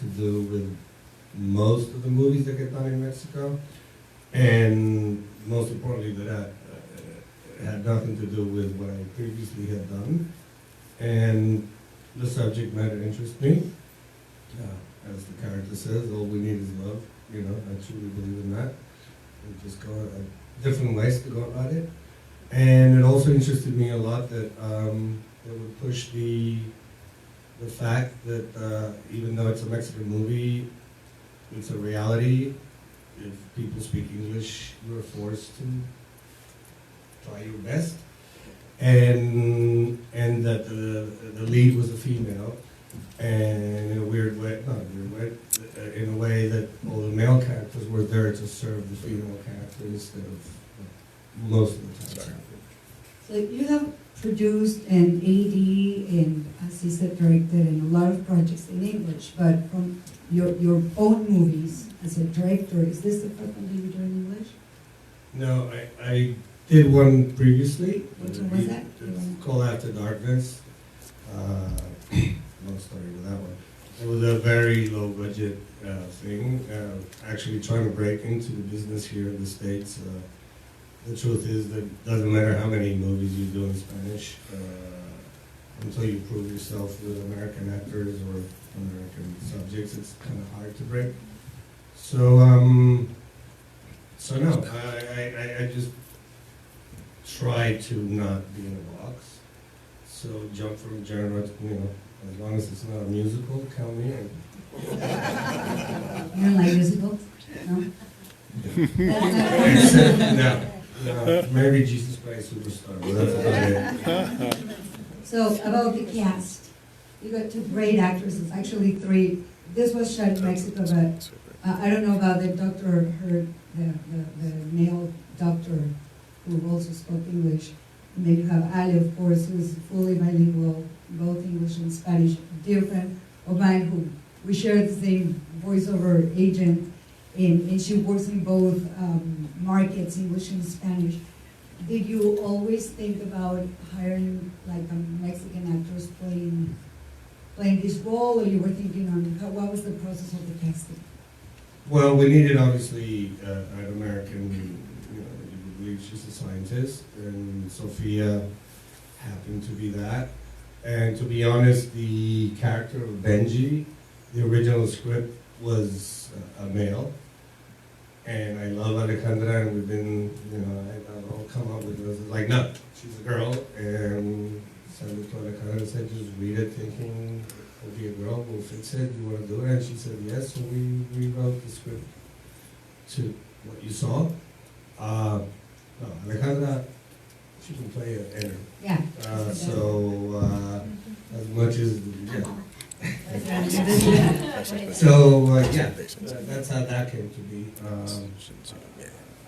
to do with most of the movies that get done in Mexico, and most importantly, that had nothing to do with what I previously had done, and the subject matter interests me. As the character says, all we need is love. You know, I truly believe in that. We just go different ways to go about it, and it also interested me a lot that it would push the fact that even though it's a Mexican movie, it's a reality. If people speak English, you're forced to try your best, and that the lead was a female, and in a weird way, not a weird way, in a way that all the male characters were there to serve the female character instead of most of the time. So you have produced and AD and assistant directed in a lot of projects in English, but from your own movies as a director, is this the first one that you do in English? No, I did one previously. Which one was that? It's called After Darkness. Long story with that one. It was a very low budget thing. Actually trying to break into the business here in the States. The truth is that it doesn't matter how many movies you do in Spanish until you prove yourself with American actors or American subjects. It's kind of hard to break. So no, I just try to not be in a box. So jump from genre to, you know, as long as it's not a musical, count me in. You don't like musicals? No? No, maybe Jesus Christ Superstar, but that's about it. So, about the cast. You got two great actresses, actually three. This was shot in Mexico, but I don't know about the doctor, the male doctor who also spoke English. And then you have Ale, of course, who's fully bilingual, both English and Spanish. Dear friend of mine who we share the same voiceover agent, and she works in both markets, English and Spanish. Did you always think about hiring like Mexican actors playing this role, or you were thinking on what was the process of the casting? Well, we needed obviously an American. You believe she's a scientist, and Sophia happened to be that. And to be honest, the character of Benji, the original script was a male. And I love Alejandra, and we've been, I'll come up with this. Like, no, she's a girl. And sent it to Alejandra and said, just read it thinking it'll be a girl, we'll fix it, you want to do it? And she said yes, so we rewrote the script to what you saw. Alejandra, she can play anything. Yeah. As much as, yeah. That's how that came to be.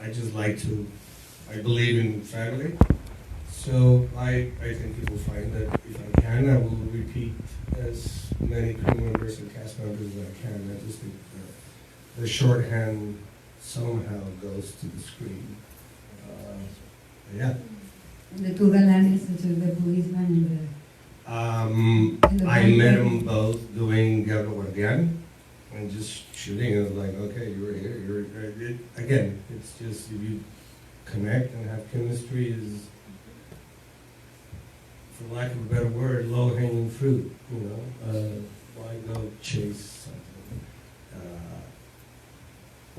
I just like to, I believe in family. So I think you will find that if I can, I will repeat as many crew members and cast members as I can. I just think the shorthand somehow goes to the screen. Yeah. And the two galanes, the policeman and the I met them both doing Guerra Guardian and just shooting. It was like, okay, you're here. Again, it's just if you connect and have chemistry is, for lack of a better word, low-hanging fruit. Why go chase something?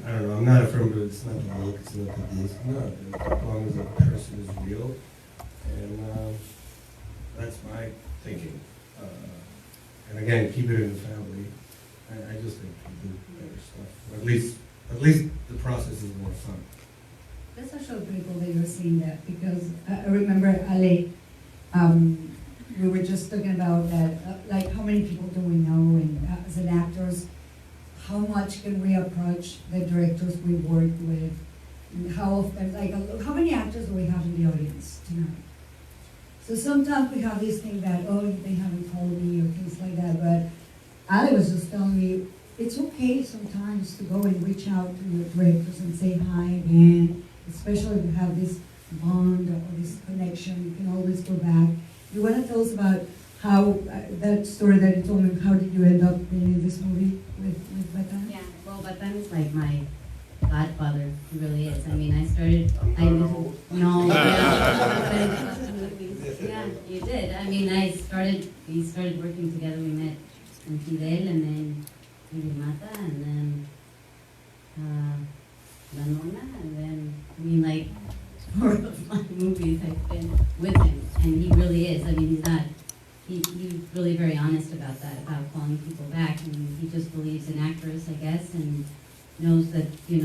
I don't know. I'm not a firm, but it's not the look. It's not the this. No, as long as the person is real, and that's my thinking. And again, keep it in the family. I just think we do better stuff. At least the process is more fun. That's actually pretty cool that you're saying that, because I remember Ale. We were just talking about that, like how many people do we know, and as an actors, how much can we approach the directors we work with, and how often, like how many actors do we have in the audience tonight? So sometimes we have this thing that, oh, they haven't told me or things like that, but Ale was just telling me, it's okay sometimes to go and reach out to your directors and say hi again, especially if you have this bond or this connection, you can always go back. You want to tell us about how, that story that you told me, how did you end up being in this movie with Batán is like my godfather. He really is. I mean, yeah, you did. I mean, we started working together. We met in Fidel, and then Mata, and then La Nona, and then, I mean, like, 4 of my movies I've been with him, and he really is. I mean, he's really very honest about that, about calling people back. I mean, he just believes in actors, I guess, and knows that, he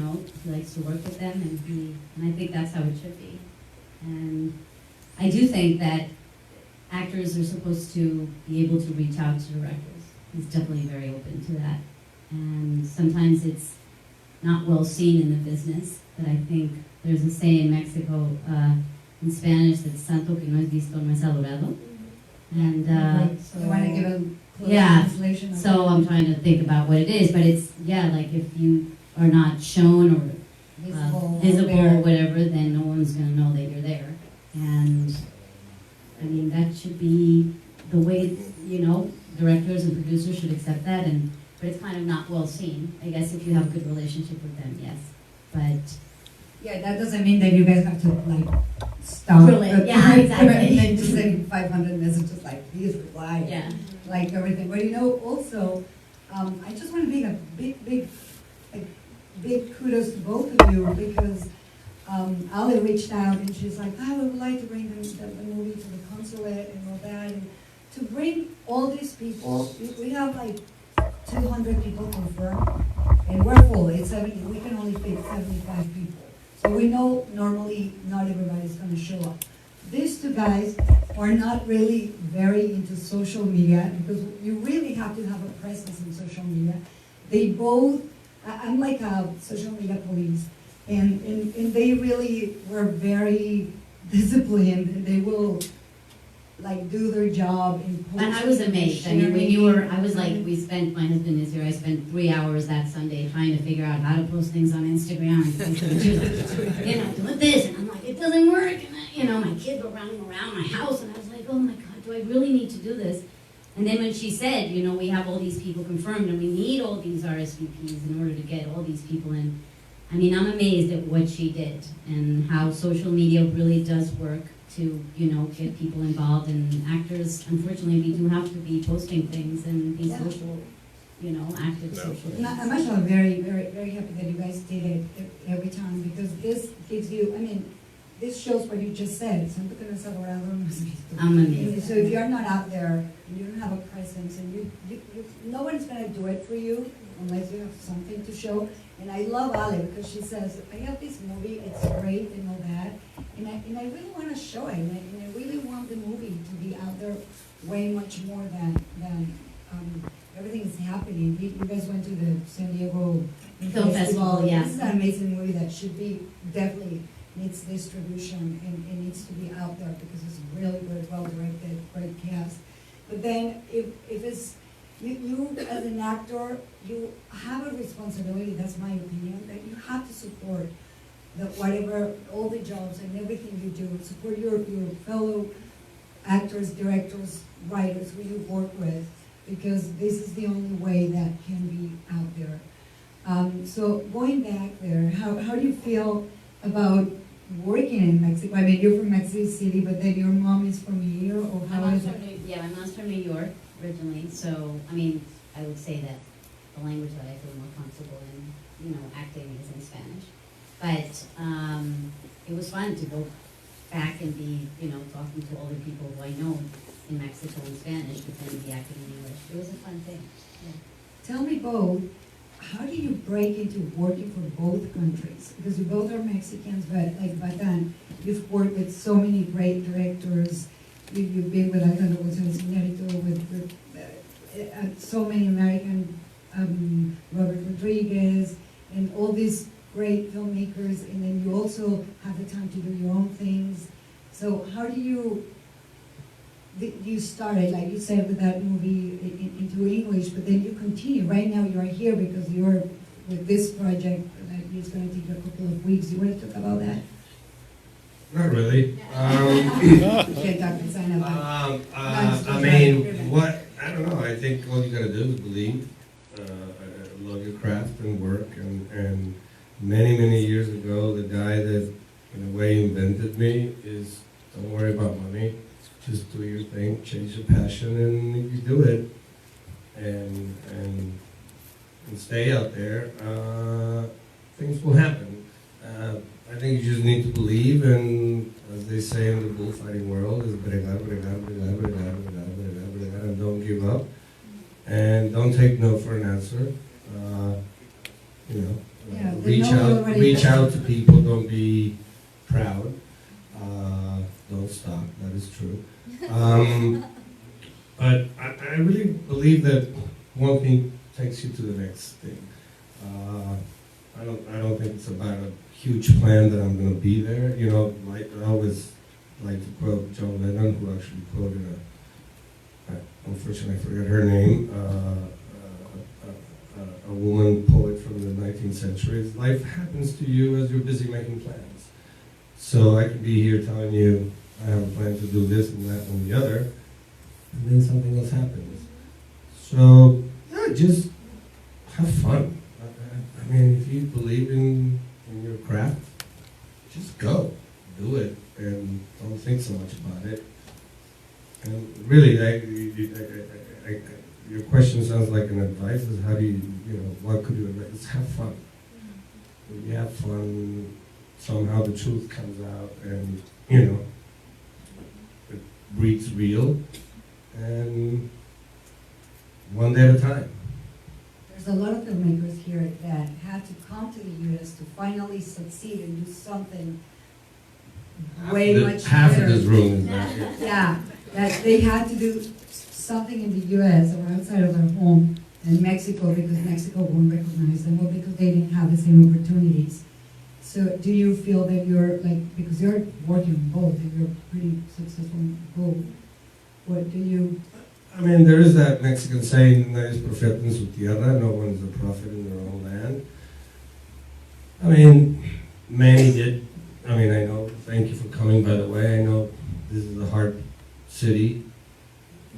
likes to work with them, and I think that's how it should be. And I do think that actors are supposed to be able to reach out to directors. He's definitely very open to that. And sometimes it's not well seen in the business, but I think there's a saying in Mexico, in Spanish, that santo que no es visto no es adorado. And you want to give a close yeah, translation? so I'm trying to think about what it is, but it's, like if you are not shown or visible or whatever, then no one's going to know that you're there. And I mean, that should be the way, directors and producers should accept that, but it's kind of not well seen. I guess if you have a good relationship with them, yes. But yeah, that doesn't mean that you guys have to stop. Yeah, exactly. And then just send 500 messages please reply. Yeah. Like everything. But also, I just want to make a big kudos to both of you, because Ali reached out and she's like, I would like to bring the movie to the Consulate and all that. And to bring all these people, we have 200 people confirmed, and we're full. It's 70. We can only fit 75 people. So we know normally not everybody's going to show up. These two guys are not really very into social media, because you really have to have a presence in social media. They both, I'm like a social media police, and they really were very disciplined. They will do their job. And I was amazed. I mean, when you were, I was like, my husband is here, I spent 3 hours that Sunday trying to figure out how to post things on Instagram. And she was like, do this. And I'm like, it doesn't work. And my kids were running around my house, and I was like, oh my God, do I really need to do this? And then when she said, we have all these people confirmed, and we need all these RSVPs in order to get all these people in. I mean, I'm amazed at what she did and how social media really does work to, get people involved. And actors, unfortunately, we do have to be posting things and be social, active socially. I'm actually very, very, very happy that you guys did it every time, because this gives you, this shows what you just said. I'm amazed. So if you're not out there, and you don't have a presence, and no one's going to do it for you unless you have something to show. And I love Ale, because she says, I have this movie, it's great and all that, and I really want to show it, and I really want the movie to be out there way much more than everything is happening. You guys went to the San Diego Film Festival, yeah. This is an amazing movie that should be, definitely needs distribution and needs to be out there, because it's really good, well directed, great cast. But then if it's, you as an actor, you have a responsibility, that's my opinion, that you have to support all the jobs and everything you do, support your fellow actors, directors, writers who you work with, because this is the only way that can be out there. So going back there, how do you feel about working in Mexico? I mean, you're from Mexico City, but then your mom is from here, or how is it? My mom's from New York originally, so, I would say that the language that I feel more comfortable in, acting is in Spanish. But it was fun to go back and be, talking to all the people who I know in Mexico in Spanish, but then be acting in English. It was a fun thing. Yeah. Tell me both, how do you break into working for both countries? Because you both are Mexicans, but like Batán, you've worked with so many great directors. You've been with Alejandra Gollas, with so many American, Robert Rodriguez, and all these great filmmakers, and then you also have the time to do your own things. So how do you started, like you said, with that movie into English, but then you continue. Right now you're here because you're with this project that is going to take you a couple of weeks. You want to talk about that? Not really. Okay, Dr. Zainab. I don't know. I think all you gotta do is believe. love your craft and work. And many, many years ago, the guy that in a way invented me is, don't worry about money, just do your thing, chase your passion, and you do it. And stay out there, things will happen. I think you just need to believe, and as they say in the bullfighting world, is bregar, bregar, bregar, bregar, bregar, bregar, bregar, and don't give up. And don't take no for an answer. You know, Yeah, they reach out to people, don't be proud. Don't stop, that is true. But I really believe that one thing takes you to the next thing. I don't think it's about a huge plan that I'm going to be there. You know, like I always like to quote John Lennon, who actually quoted unfortunately I forget her name, a woman poet from the 19th century. Life happens to you as you're busy making plans. So I could be here telling you I have a plan to do this and that and the other, and then something else happens. So yeah, just have fun. I mean, if you believe in your craft, just go, do it, and don't think so much about it. And really, your question sounds like an advice. Is how do you know, what could you advise? Just have fun. When you have fun, somehow the truth comes out, and you know, it breeds real, and one day at a time. There's a lot of filmmakers here that had to come to the U.S. to finally succeed and do something way much Half better. of this room is not here. Yeah, that they had to do something in the U.S. or outside of their home in Mexico because Mexico won't recognize them or because they didn't have the same opportunities. So do you feel that you're like, because you're working on both and you're pretty successful in both, what do you? I mean, there is that Mexican saying, "No es profeta en su tierra," no one is a prophet in their own land. I mean, many did. I mean, I know, thank you for coming, by the way. I know this is a hard city.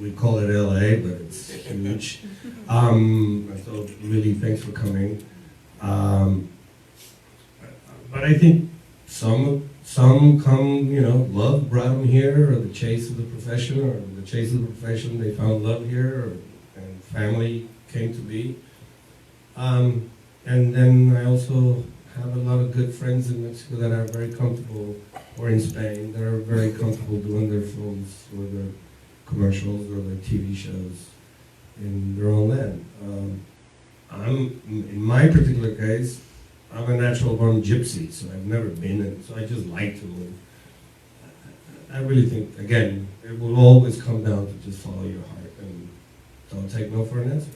We call it LA, but it's huge. So really, thanks for coming. But I think some come, you know, love brought them here, or the chase of the profession, or the chase of the profession, they found love here, and family came to be. And then I also have a lot of good friends in Mexico that are very comfortable, or in Spain, that are very comfortable doing their films, or their commercials, or their TV shows in their own land. In my particular case, I'm a natural born gypsy, so I've never been in, so I just like to move. I really think, again, it will always come down to just follow your heart and don't take no for an answer.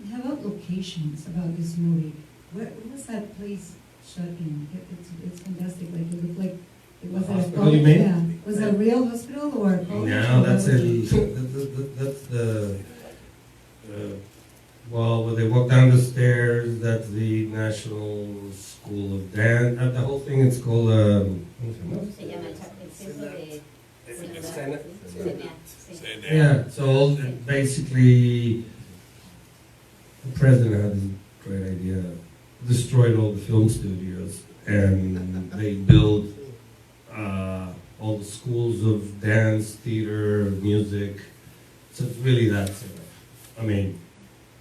How about locations about this movie? Where was that place shot in? It's fantastic. Like it looked like it was Hospital, you mean? Yeah. Was it a real hospital or a college? No, that's that's the well, when they walk down the stairs, that's the National School of Dance. The whole thing is called Se llama el centro de yeah. So basically, the president had this great idea, destroyed all the film studios, and they built all the schools of dance, theater, music. So it's really that sort of, I mean,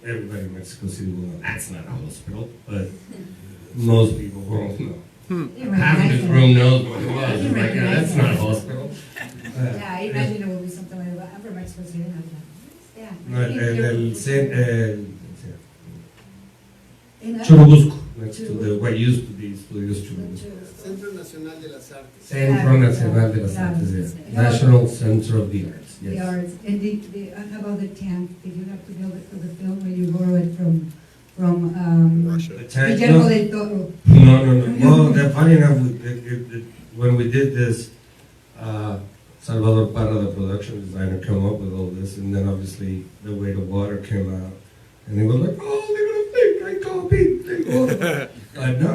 everybody in Mexico City will know that's not a hospital, but most people won't know. Half of this room knows what it was. It's like, yeah, that's not a hospital. Yeah, I imagine it would be something like that. I'm from Mexico City. And I'm No, like, yeah. Churubusco, next to the what used to be Studios Churubusco. Centro Nacional de las Artes. Centro Nacional de las Artes, yes. National Center of the Arts, The yes. arts. And how about the tank? Did you have to build it for the film, or you borrow it from Russia. The tank, Guillermo no, del Toro? no. Well, they're funny enough, when we did this, Salvador Parra, the production designer, came up with all this, and then obviously The Way to Water came out, and they were like, oh, they're gonna think I copied. No,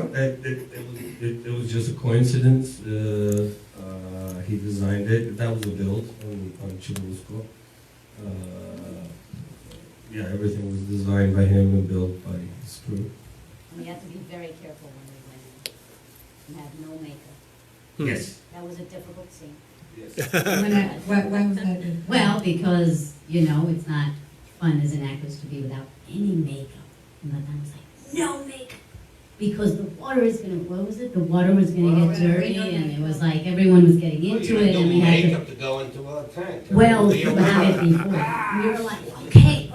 it was just a coincidence. He designed it. That was a build on Churubusco. yeah, everything was designed by him and built by his crew. And we had to be very careful when we went in. And have no makeup. Yes. That was a difficult scene. Why was that? Well, because, you know, it's not fun as an actress to be without any makeup. And Batán was like, no makeup! Because the water is gonna, what was it? The water was gonna get dirty, and it was like, everyone was getting into it, and we had to... to go into a tank. Well, we had it before. We were like, okay. And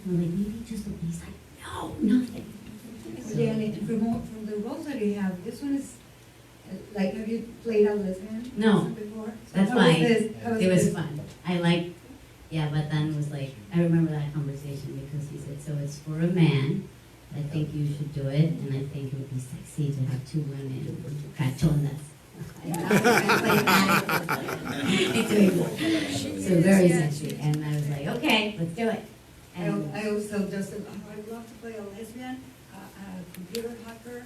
we're like, maybe just, he's like, no, nothing. Yeah, and from the roles that you have, this one is, like, have you played a lesbian? No. Before? That's How was why this? How it was this? fun. I like, yeah, but then was like, I remember that conversation because he said, so it's for a man. I think you should do it, and I think it would be sexy to have two women cachonas. So very sexy, and I was like, okay, let's do it. And I also just said, oh, I'd love to play a lesbian, a computer hacker,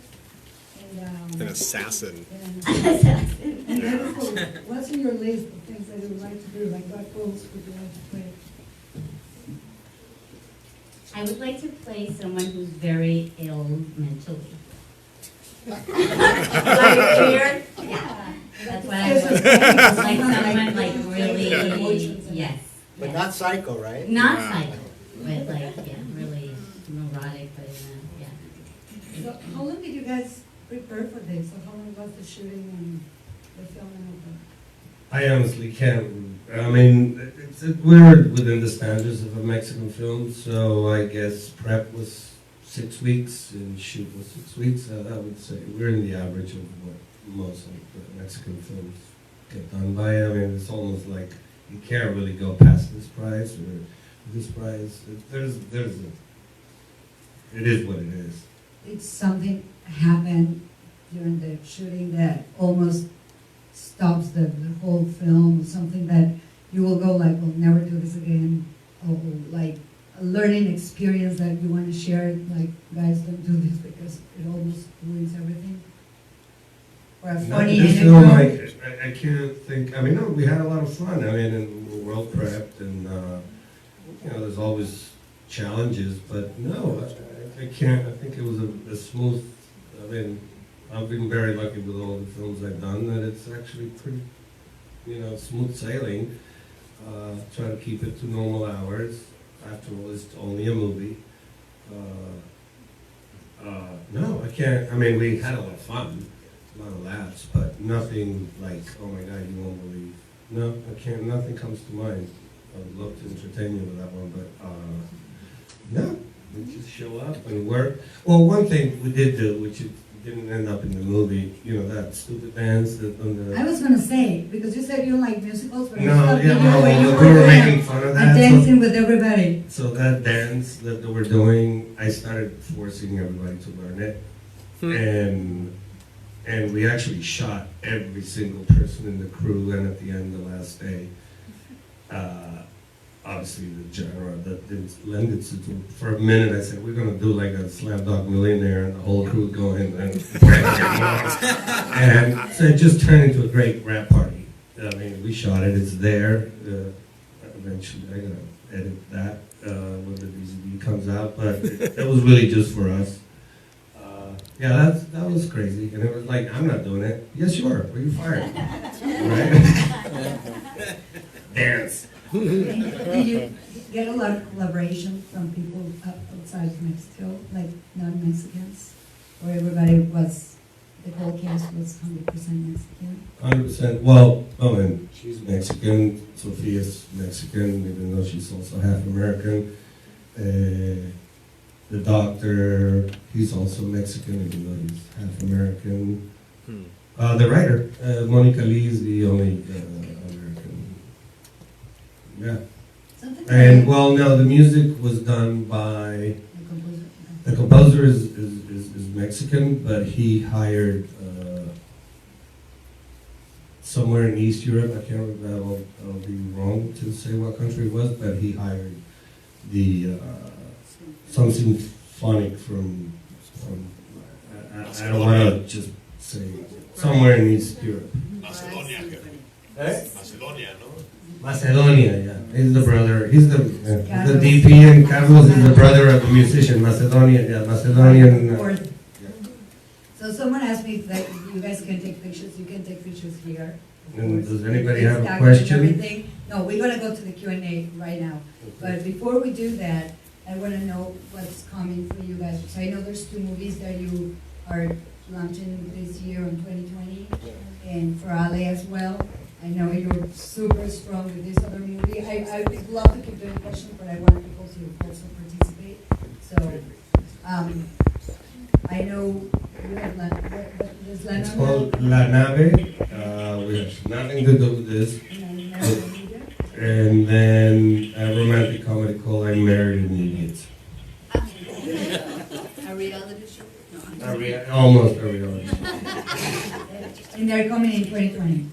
and An assassin. And therefore, what's in your list of things that you would like to do? Like, what roles would you like to play? I would like to play someone who's very ill mentally. Like weird? Yeah. That's what I would like someone like really, yes. But not psycho, right? Not psycho, but like, yeah, really neurotic, but yeah. So how long did you guys prepare for this? So how long was the shooting and the filming of it? I honestly can't. I mean, we're within the standards of a Mexican film, so I guess prep was 6 weeks and shoot was 6 weeks. I would say we're in the average of what most of the Mexican films get done by. I mean, it's almost like you can't really go past this price or this price. It is what it is. Did something happen during the shooting that almost stops the whole film, something that you will go like, we'll never do this again, or like a learning experience that you want to share, like, guys, don't do this because it almost ruins everything? Or a funny This film, anecdote? I can't think. I mean, no, we had a lot of fun. I mean, and we're well prepped, and you know, there's always challenges, but no, I can't. I think it was a smooth. I mean, I've been very lucky with all the films I've done that it's actually pretty, you know, smooth sailing. Try to keep it to normal hours. After all, it's only a movie. No, I can't. I mean, we had a lot of fun, a lot of laughs, but nothing like, oh my God, you won't believe. No, I can't. Nothing comes to mind. I would love to entertain you with that one, but no, we just show up and work. Well, one thing we did do, which it didn't end up in the movie, you know, that stupid dance that on the. I was going to say, because you said you don't like musicals, but No, I saw a yeah, video no, where you we were were making fun of that. dancing with everybody. So that dance that they were doing, I started forcing everybody to learn it, and we actually shot every single person in the crew. And at the end, the last day, obviously the genre that didn't lend itself to. For a minute, I said we're gonna do like a Slumdog Millionaire, and the whole crew going and so it just turned into a great rap party. I mean, we shot it; it's there. Eventually, I'm gonna edit that when the DVD comes out, but it was really just for us. Yeah, that was crazy, and it was like, I'm not doing it. Yes, you are. Well, you're fired. Right? Dance. Did you get a lot of collaboration from people outside Mexico, like non-Mexicans? Or everybody was, the whole cast was 100% Mexican? 100%. Well, and she's Mexican. Sophia's Mexican, even though she's also half American. The doctor, he's also Mexican, even though he's half American. The writer, Monica Lee, is the only American. Yeah. And well, no, the music was done by the composer is Mexican, but he hired somewhere in East Europe. I can't remember. I'll be wrong to say what country it was, but he hired the some symphonic from I don't want to just say somewhere in East Europe. Macedonia, Macedonia, ¿no? Macedonia, yeah. He's the brother. He's the DP, and Carlos is the brother of the musician. Macedonia, yeah, Macedonian. So someone asked me if you guys can take pictures. You can take pictures here. And does anybody have a It's question? everything. No, we're gonna go to the Q&A right now. But before we do that, I wanna know what's coming for you guys. So I know there's 2 movies that you are launching this year in 2020, and for Ale as well. I know you're super strong with this other movie. I would love to keep doing questions, but I want people to also participate. So, I know you have what is La It's Nave? called La Nave. We have nothing to do with this. And then a romantic comedy called I'm Married and Idiots. A reality show? No. Almost a reality show. And they're coming in 2020.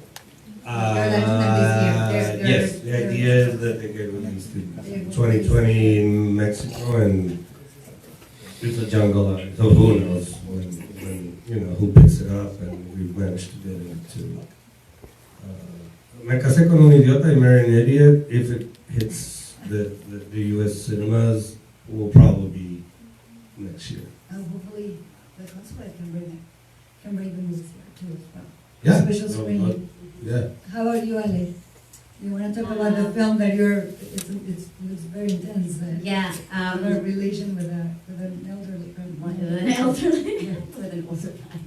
Yes, the idea is that they get released in 2020 in Mexico, and it's a jungle out, so who knows when who picks it up, and we've managed to get it to. Me casé con un idiota, I married an idiot. If it hits the U.S. cinemas, will probably be next year. Hopefully, the Consulate can bring the movies here too as well. Yeah. Special screening. Yeah. How about you, Ale? You want to talk about the film that it's very intense. Yeah, Our relation with an elderly. with an elderly, with an older guy,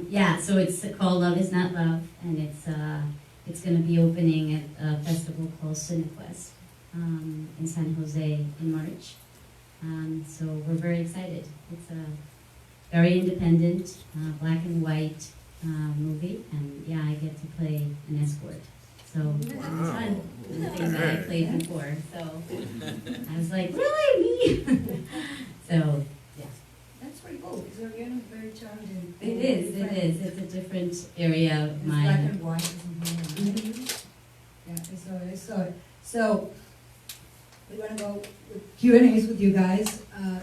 yeah. So it's called Love Is Not Love, and it's going to be opening at a festival called Cinequest in San Jose in March. So we're very excited. It's a very independent, black and white movie, and yeah, I get to play an escort. So it's fun. The things that I played before. So I was like, really me? So yeah. That's pretty cool. Because you're very challenging. It is. It's a different area of It's my. black and white or something like that. Yeah, I saw it. So we're gonna go with Q&As with you guys.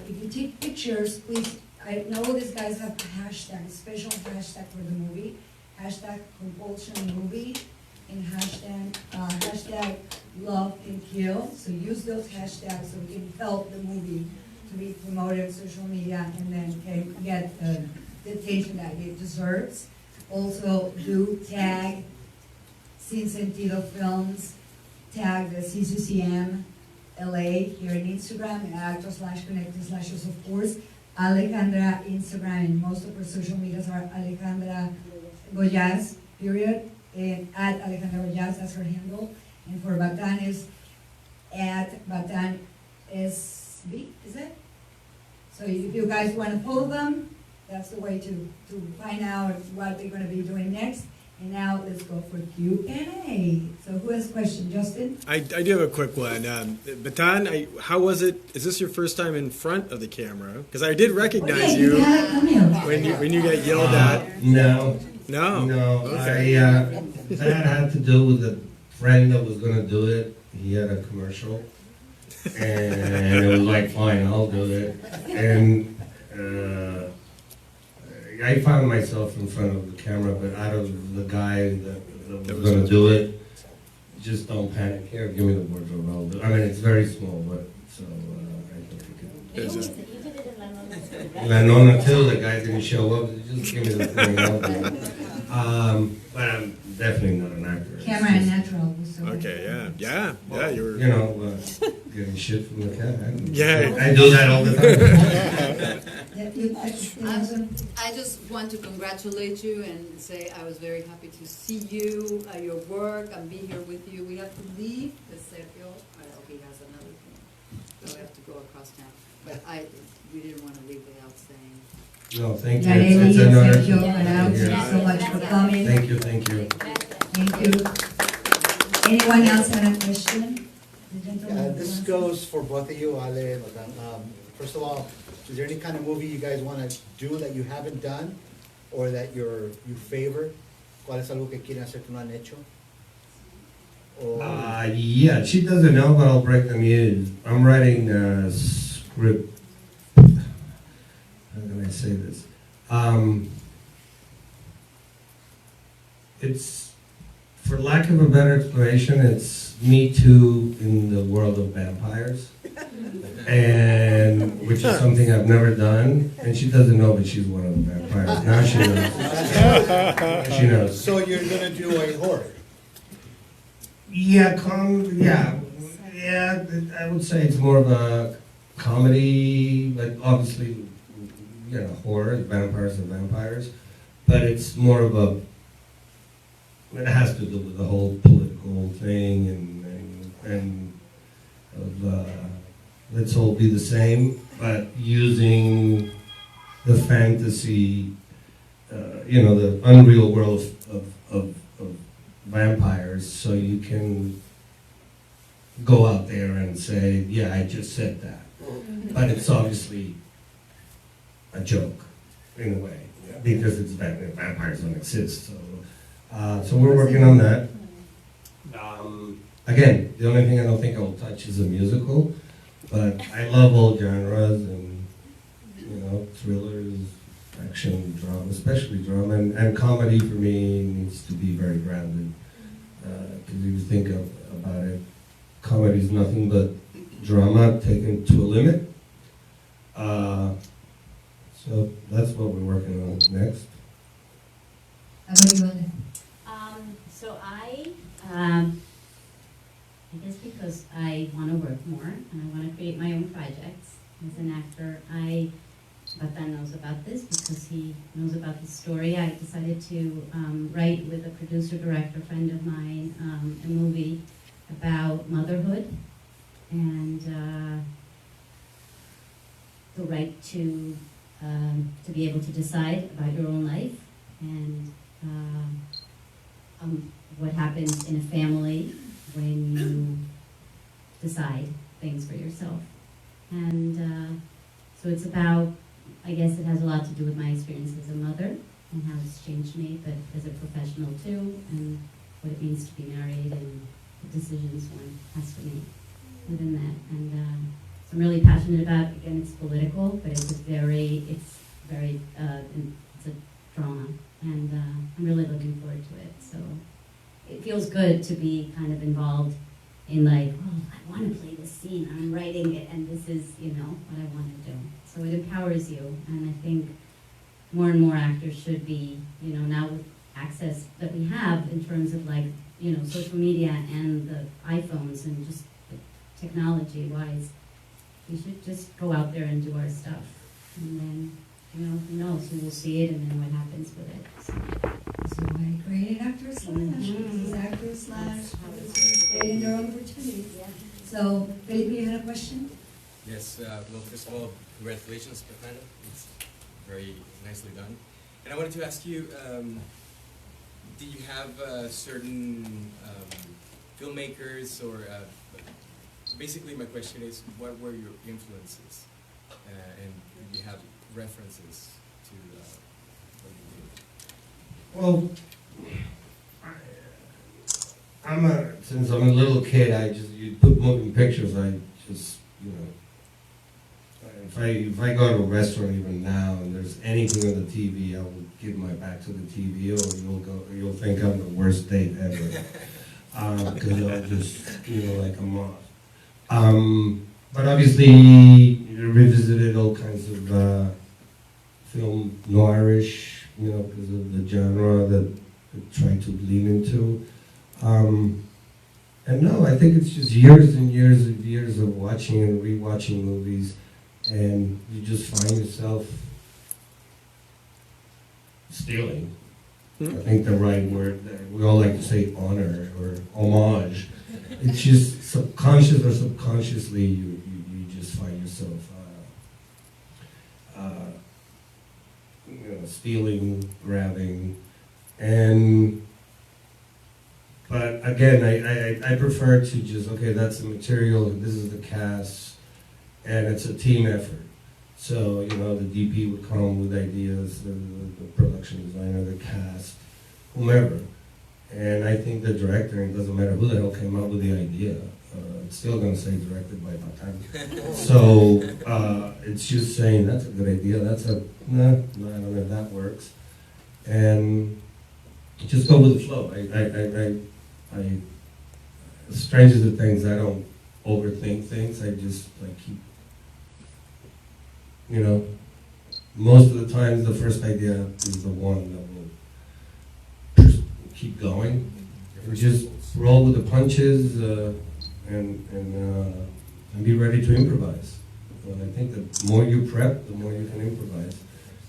If you take pictures, please. I know these guys have a hashtag, a special hashtag for the movie, hashtag Compulsion movie, and hashtag Love and Kill. So use those hashtags so we can help the movie to be promoted on social media and then can get the attention that it deserves. Also, do tag Sin Sentido Films, tag the CCCM LA here on Instagram, and actor/connector/ of course. Alejandra Instagram, and most of her social medias are Alejandra Gollas, period, and at Alejandra Gollas, that's her handle. And for Batán is at Batán SB, is it? So if you guys want to follow them, that's the way to find out what they're going to be doing next. And now let's go for Q&A. So who has a question? Justin? I do have a quick one. Batán, how was it? Is this your first time in front of the camera? Because I did recognize you when you got yelled at. No. No. Okay. That had to do with a friend that was going to do it. He had a commercial, and it was like, fine, I'll do it. And I found myself in front of the camera, but out of the guy that was going to do it, just don't panic. Here, give me the wardrobe. I'll do it. I mean, it's very small, but so I think we It's just, can. La Nona too, the guy didn't show up. Just give me the thing. I'll do it. But I'm definitely not an actor. Camera and natural. So okay, yeah, you were. You know, getting shit from the cat. Yeah. I do that all the time. I just want to congratulate you and say I was very happy to see you, your work, and be here with you. We have to leave because Sergio, he has another thing, so we have to go across town. But we didn't want to leave without saying. No, thank you. Yareli It's and an honor. Sergio Arau, thank you so much for coming. Thank you. Thank you. Anyone else have a question? The gentleman. This goes for both of you, Ale and Batán. First of all, is there any kind of movie you guys want to do that you haven't done or that you favor? ¿Cuál es algo que quieren hacer que no han hecho? Or, Yeah, she doesn't know, but I'll break the news. I'm writing a script. How can I say this? It's for lack of a better explanation, it's Me Too in the world of vampires, and which is something I've never done. And she doesn't know, but she's one of the vampires. Now she knows. She knows. So you're gonna do a horror? Yeah, I would say it's more of a comedy, but obviously, you know, horror, vampires are vampires, but it's more of a, it has to do with the whole political thing and of, let's all be the same, but using the fantasy, you know, the unreal world of vampires, so you can go out there and say, yeah, I just said that. But it's obviously a joke, in a way, because it's vampires don't exist. So we're working on that. Again, the only thing I don't think I will touch is a musical, but I love all genres and, you know, thrillers, action, drama, especially drama, and comedy for me needs to be very grounded. Because if you think about it, comedy is nothing but drama taken to a limit. So that's what we're working on next. How about you, Ale? So I guess because I want to work more and I want to create my own projects as an actor, Batán knows about this because he knows about the story. I decided to write with a producer-director friend of mine a movie about motherhood and the right to be able to decide about your own life and what happens in a family when you decide things for yourself. And so it's about, I guess it has a lot to do with my experience as a mother and how it's changed me, but as a professional too, and what it means to be married and the decisions one has to make within that. And so I'm really passionate about, again, it's political, but it's a drama, and I'm really looking forward to it. So it feels good to be kind of involved in like, oh, I want to play this scene, I'm writing it, and this is, you know, what I want to do. So it empowers you, and I think more and more actors should be, you know, now with access that we have in terms of like, you know, social media and the iPhones and just the technology-wise, we should just go out there and do our stuff. And then, you know, who knows, who will see it and then what happens with it. So I created Actors Slash. This is Actors Slash. Creating their own opportunities. Yeah. So, Felipe, you had a question? Yes, well, first of all, congratulations, Batán. It's very nicely done. And I wanted to ask you, do you have certain filmmakers or, basically my question is, what were your influences? And do you have references to what you do? Well, since I'm a little kid, you put moving pictures, I just, you know, if I go to a restaurant even now and there's anything on the TV, I will give my back to the TV, or you'll think I'm the worst date ever, because I'll just, you know, like a moth. But obviously, revisited all kinds of film noirish, you know, because of the genre that I try to lean into. And no, I think it's just years and years and years of watching and rewatching movies, and you just find yourself stealing. I think the right word, we all like to say honor or homage. It's just subconscious or subconsciously you just find yourself you know, stealing, grabbing, but again, I prefer to just, okay, that's the material, this is the cast, and it's a team effort. So, you know, the DP would come with ideas, the production designer, the cast, whomever. And I think the director, it doesn't matter who the hell came up with the idea, it's still going to say directed by Batán. So it's just saying, that's a good idea, I don't know if that works. And just go with the flow. stranger to things, I don't overthink things. I just like keep, you know, most of the times the first idea is the one that will keep going. And just roll with the punches and be ready to improvise. And I think the more you prep, the more you can improvise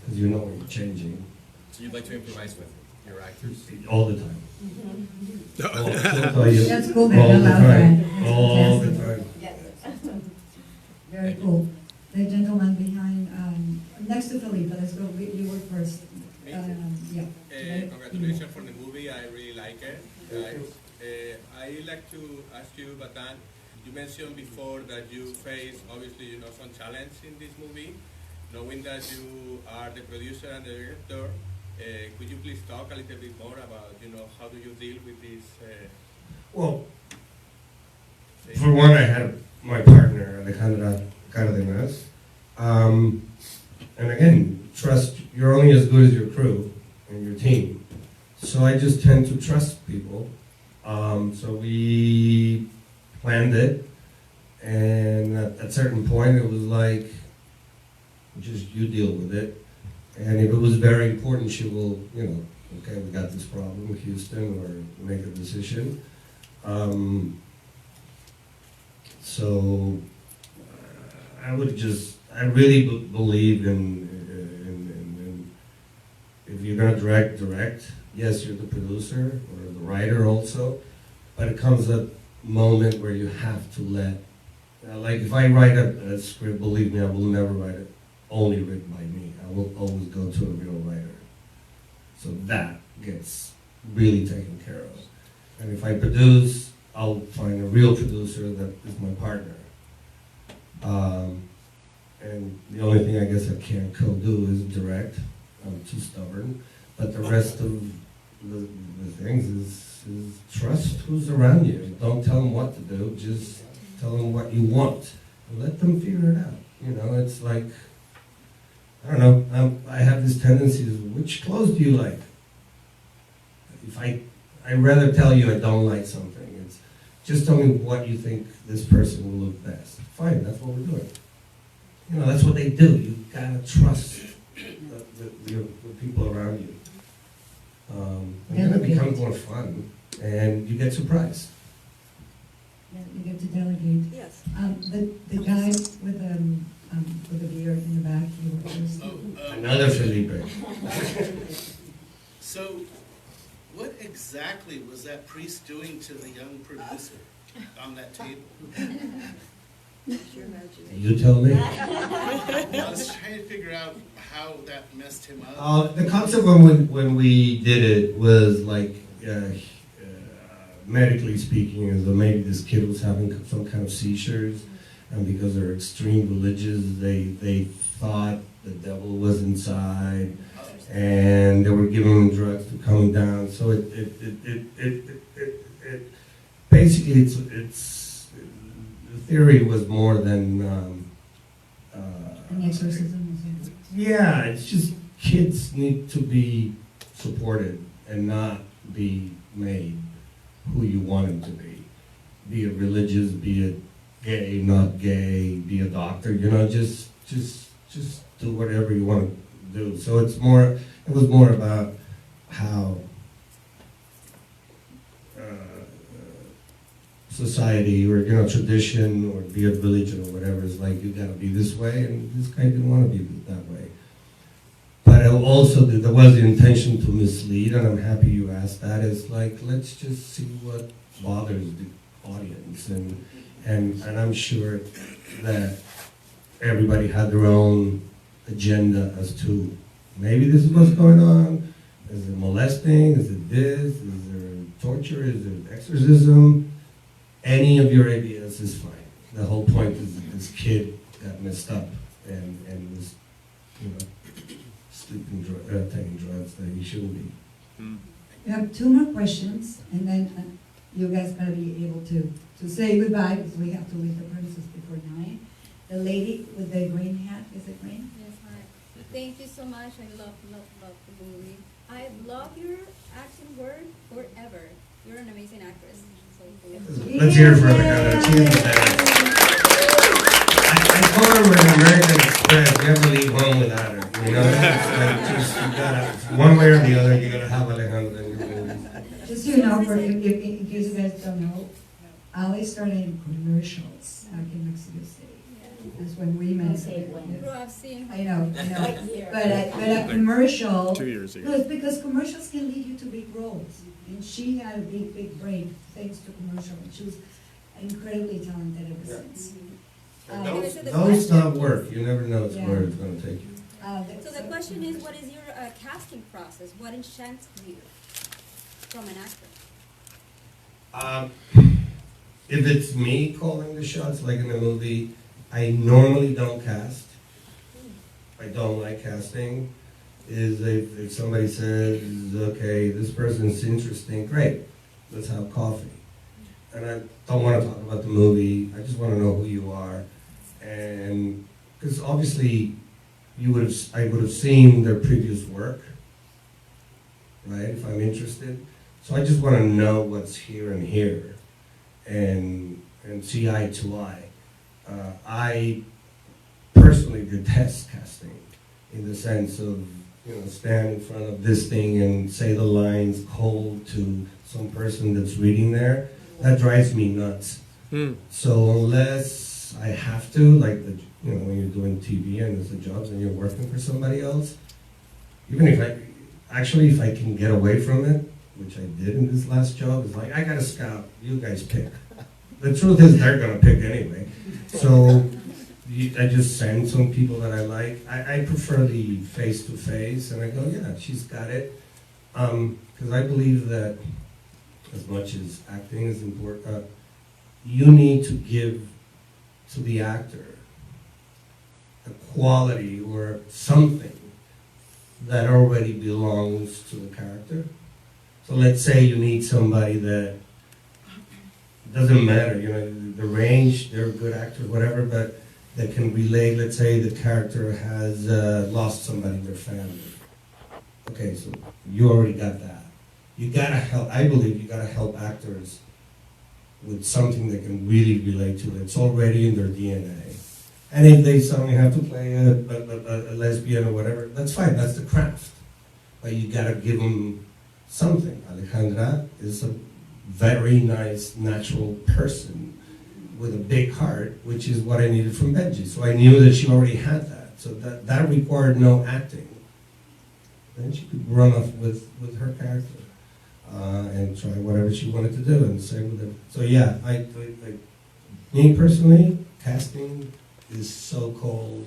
because you know what you're changing. So you'd like to improvise with your actors? All the time. That's cool, All they're the allowed time. that. All the Fantastic. time. Very cool. The gentleman behind, next to Felipe, let's go, you were first. Yeah. Congratulations for the movie. I really like it, guys. I like to ask you, Batán, you mentioned before that you face, obviously, some challenge in this movie. Knowing that you are the producer and the director, could you please talk a little bit more about, how do you deal with this? Well, for one, I had my partner, Alejandra Gollas. And again, trust, you're only as good as your crew and your team. So I just tend to trust people. So we planned it, and at a certain point it was like, just you deal with it. And if it was very important, she will, okay, we got this problem with Houston, or make a decision. So I really believe in if you're gonna direct. Yes, you're the producer or the writer also, but it comes a moment where you have to let, like if I write a script, believe me, I will never write it only written by me. I will always go to a real writer. So that gets really taken care of. And if I produce, I'll find a real producer that is my partner. And the only thing I guess I can't co-do is direct. I'm too stubborn. But the rest of the things is trust who's around you. Don't tell them what to do, just tell them what you want. And let them figure it out. It's like, I don't know, I have this tendency to, which clothes do you like? If I'd rather tell you I don't like something. It's just tell me what you think this person will look best. Fine, that's what we're doing. That's what they do. You gotta trust the people around you. And then it becomes more fun, and you get surprised. Yeah, you get to delegate. Yes. The guy with the beard in the back, you were first. Another Felipe. So, what exactly was that priest doing to the young producer on that table? You tell me. I was trying to figure out how that messed him up. The concept when we did it was like, medically speaking, is that maybe this kid was having some kind of seizures, and because they're extreme religious, they thought the devil was inside, and they were giving him drugs to calm him down. So it basically it's the theory was more than An exorcism or something. yeah, it's just kids need to be supported and not be made who you want them to be. Be it religious, be it gay, not gay, be a doctor, just do whatever you want to do. So it was more about how society or tradition or be it religion or whatever is like, you gotta be this way, and this guy didn't want to be that way. But also there was the intention to mislead, and I'm happy you asked that. It's like, let's just see what bothers the audience, and I'm sure that everybody had their own agenda as to maybe this is what's going on. Is it molesting? Is it this? Is there torture? Is there exorcism? Any of your ideas is fine. The whole point is that this kid got messed up and was, sleeping, taking drugs that he shouldn't be. We have two more questions, and then you guys gotta be able to say goodbye, because we have to leave the premises before 9. The lady with the green hat, is it green? Yes, hi. Thank you so much. I love the movie. I love your action word forever. You're an amazing actress. So Let's hear it for Alejandra. She is the best. I told her with American Express, you have to leave home without her. You know, it's like just, you gotta, one way or the other, you gotta have Alejandra in your movies. Just so you know, in case you guys don't know, Ali started in commercials back in Mexico City. That's when we met. Bro, I've seen her. I know. But a commercial. 2 years ago. No, it's because commercials can lead you to big roles. And she had a big break thanks to commercial. And she was incredibly talented ever since. Those not work. You never know where it's going to take you. So the question is, what is your casting process? What enchants you from an actor? If it's me calling the shots, like in a movie, I normally don't cast. I don't like casting. Is if somebody says, okay, this person's interesting, great, let's have coffee. And I don't want to talk about the movie, I just want to know who you are. And, because obviously, I would have seen their previous work, right, if I'm interested. So I just want to know what's here and here, and see eye to eye. I personally detest casting, in the sense of, stand in front of this thing and say the lines cold to some person that's reading there. That drives me nuts. So unless I have to, like when you're doing TV and it's a job and you're working for somebody else, even if I can get away from it, which I did in this last job, it's like, I got a scout, you guys pick. The truth is, they're gonna pick anyway. So I just send some people that I like. I prefer the face-to-face, and I go, yeah, she's got it. Because I believe that as much as acting is important, you need to give to the actor a quality or something that already belongs to the character. So let's say you need somebody that doesn't matter, the range, they're a good actor, whatever, but that can relate. Let's say the character has lost somebody in their family. Okay, so you already got that. You gotta help, I believe you gotta help actors with something they can really relate to. It's already in their DNA. And if they suddenly have to play a lesbian or whatever, that's fine, that's the craft. But you gotta give them something. Alejandra is a very nice, natural person with a big heart, which is what I needed from Benji. So I knew that she already had that. So that required no acting. Then she could run off with her character and try whatever she wanted to do and say with it. So yeah, me personally, casting is so cold.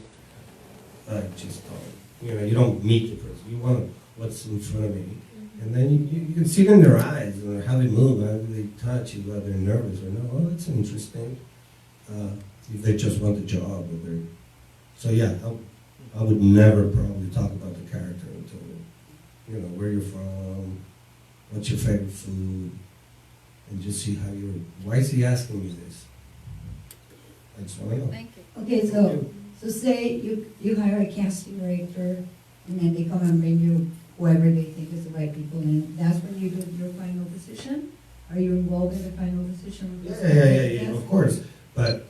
I just don't. You don't meet the person. You want what's in front of me. And then you can see it in their eyes, or how they move, how they touch, whether they're nervous or not. Oh, that's interesting. If they just want the job, so yeah, I would never probably talk about the character until, where you're from, what's your favorite food, and just see how why is he asking me this? I just want to know. Thank you. Okay, so say you hire a casting director, and then they come and bring you whoever they think is the right people, and that's when you do your final decision? Are you involved in the final decision? Yeah, of course. But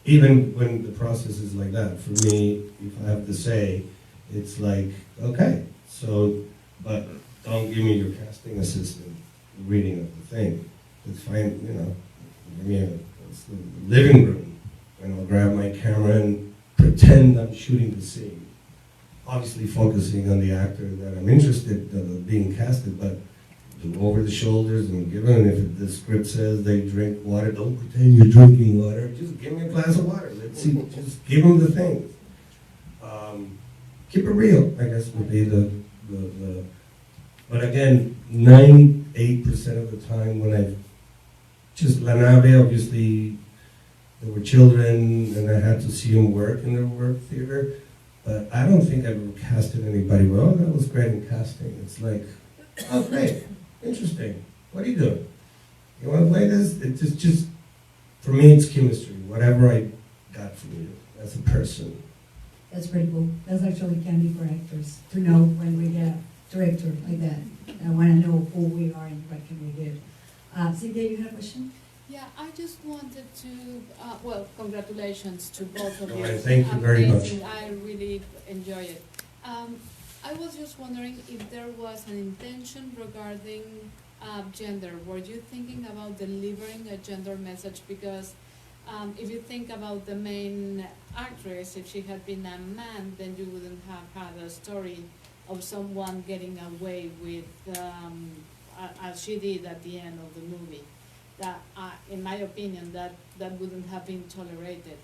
even when the process is like that, for me, if I have to say, it's like, okay, so, but don't give me your casting assistant reading of the thing. It's fine, give me a living room, and I'll grab my camera and pretend I'm shooting the scene. Obviously focusing on the actor that I'm interested in being casted, but do over the shoulders and give them, if the script says they drink water, don't pretend you're drinking water, just give me a glass of water, let's see, just give them the things. Keep it real, I guess would be the but again, 98% of the time when La Nave, obviously, there were children and I had to see them work in their work theater. But I don't think I've ever casted anybody, well, that was great in casting. It's like, oh, great, interesting. What are you doing? You want to play this? It's just, for me, it's chemistry. Whatever I got from you as a person. That's pretty cool. That's actually candy for actors, to know when we get a director like that. I want to know who we are and what can we give. Cynthia, you have a question? Yeah, I just wanted to, well, congratulations to both of All you. right, thank you very much. Amazing. I really enjoy it. I was just wondering if there was an intention regarding gender. Were you thinking about delivering a gender message? Because if you think about the main actress, if she had been a man, then you wouldn't have had a story of someone getting away with, as she did at the end of the movie. That, in my opinion, that wouldn't have been tolerated.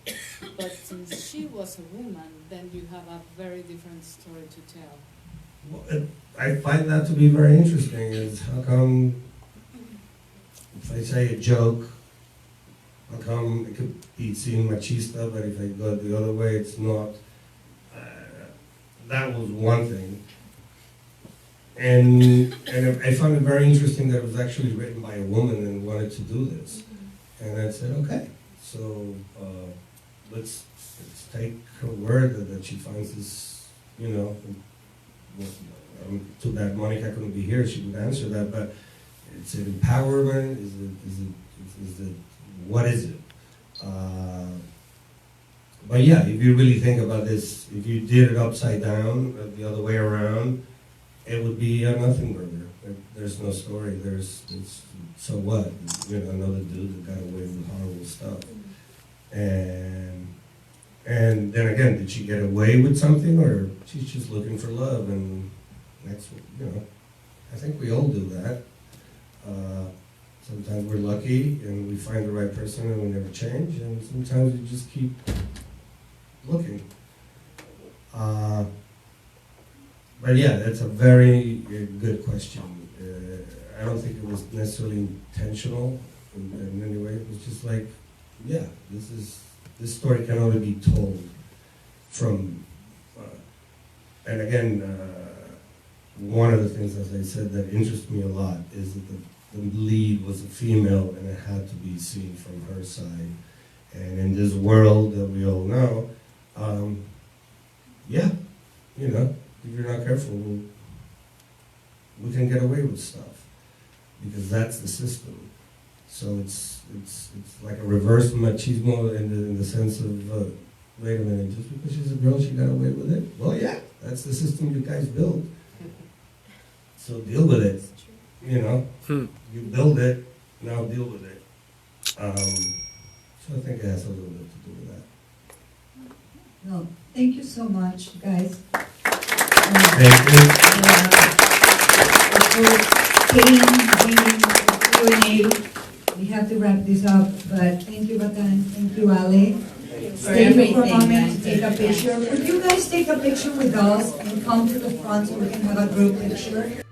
But since she was a woman, then you have a very different story to tell. Well, I find that to be very interesting, is how come, if I say a joke, how come it could be seen machista, but if I go the other way, it's not. That was one thing. And I found it very interesting that it was actually written by a woman and wanted to do this. And I said, okay, so let's take her word that she finds this, you know, too bad Monica couldn't be here, she would answer that, but it's an empowerment, is it, what is it? But yeah, if you really think about this, if you did it upside down, the other way around, it would be a nothing burger. There's no story. So what? You know, another dude that got away with horrible stuff. And then again, did she get away with something, or she's just looking for love? And that's, you know, I think we all do that. Sometimes we're lucky and we find the right person and we never change, and sometimes we just keep looking. But yeah, that's a very good question. I don't think it was necessarily intentional in any way. It was just like, yeah, this story can only be told from, and again, one of the things, as I said, that interests me a lot is that the lead was a female and it had to be seen from her side. And in this world that we all know, yeah, you know, if you're not careful, we can get away with stuff because that's the system. So it's like a reverse machismo in the sense of, wait a minute, just because she's a girl, she got away with it? Well, yeah, that's the system you guys build. So deal with it, you know. You build it, now deal with it. So I think it has a little bit to do with that. No, thank you so much, guys. Thank you. Q&A. We have to wrap this up, but thank you, Batán. Thank you, Ale. Stay for a moment to take a picture. Would you guys take a picture with us and come to the front so we can have a group picture?